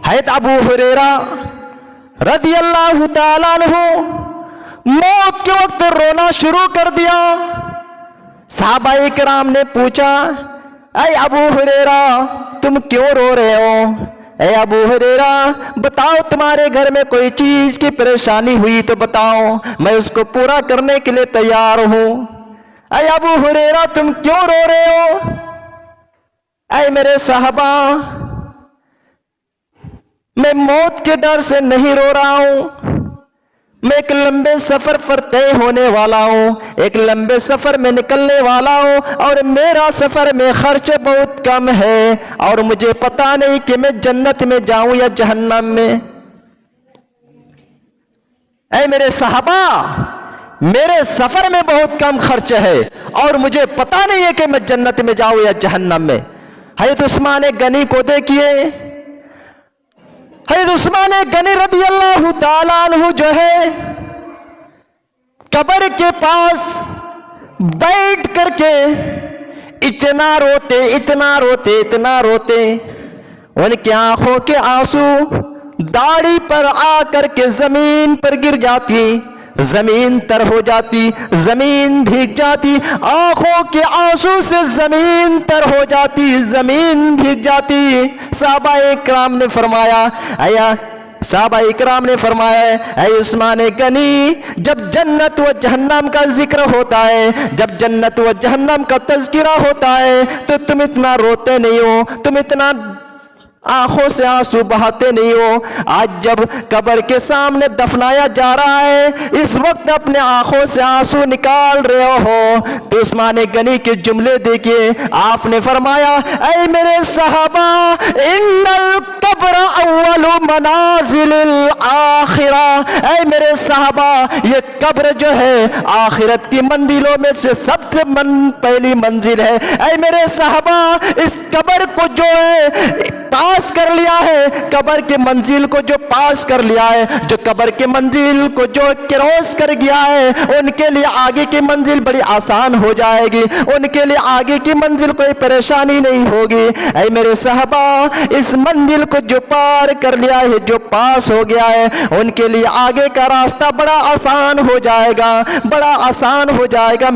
हज़रत अबू हुरैरा रज़ियल्लाहु ताला अन्हु मौत के वक्त रोना शुरू कर दिया। सहाबाए किराम ने पूछा, ऐ अबू हुरैरा तुम क्यों रो रहे हो? ऐ अबू हुरैरा बताओ, तुम्हारे घर में कोई चीज की परेशानी हुई तो बताओ, मैं उसको पूरा करने के लिए तैयार हूं। ऐ अबू हुरैरा तुम क्यों रो रहे हो? ऐ मेरे साहबा, मैं मौत के डर से नहीं रो रहा हूं, मैं एक लंबे सफर पर तय होने वाला हूं, एक लंबे सफर में निकलने वाला हूं और मेरा सफर में खर्च बहुत कम है और मुझे पता नहीं कि मैं जन्नत में जाऊं या जहन्नम में। ऐ मेरे साहबा, मेरे सफर में बहुत कम खर्च है और मुझे पता नहीं है कि मैं जन्नत में जाऊं या जहन्नम में। हज़रत उस्मान गनी को देखिए, हज़रत उस्मान गनी रज़ियल्लाहु ताला अन्हु जो है कब्र के पास बैठ करके इतना रोते, इतना रोते, इतना रोते, उनकी आंखों के आंसू दाढ़ी पर आकर के जमीन पर गिर जाती, जमीन तर हो जाती, जमीन भीग जाती, आंखों के आंसू से जमीन तर हो जाती, जमीन भीग जाती। सहाबाए किराम ने फरमाया, सहाबाए किराम ने फरमाया, ऐ उस्मान गनी, जब जन्नत व जहन्नम का जिक्र होता है, जब जन्नत व जहन्नम का तज़किरा होता है तो तुम इतना रोते नहीं हो, तुम इतना आंखों से आंसू बहाते नहीं हो। आज जब कब्र के सामने दफनाया जा रहा है, इस वक्त अपने आंखों से आंसू निकाल रहे हो, तो उस्मान गनी के जुमले देखिए। आपने फरमाया, ऐ मेरे साहबा, इन्नल कब्र अव्वलु मनाजिलिल आखिरा, ऐ मेरे साहबा, ये कब्र जो है आखिरत की मंजिलों में से सबसे पहली मंजिल है। ऐ मेरे साहबा, इस कब्र को जो है पास कर लिया है, कब्र के मंजिल को जो पास कर लिया है, जो कब्र के मंजिल को जो क्रॉस कर गया है, उनके लिए आगे की मंजिल बड़ी आसान हो जाएगी, उनके लिए आगे की मंजिल कोई परेशानी नहीं होगी। ऐ मेरे साहबा, इस मंजिल को जो पार कर लिया है, जो पास हो गया है, उनके लिए आगे का रास्ता बड़ा आसान हो जाएगा, बड़ा आसान हो जाएगा।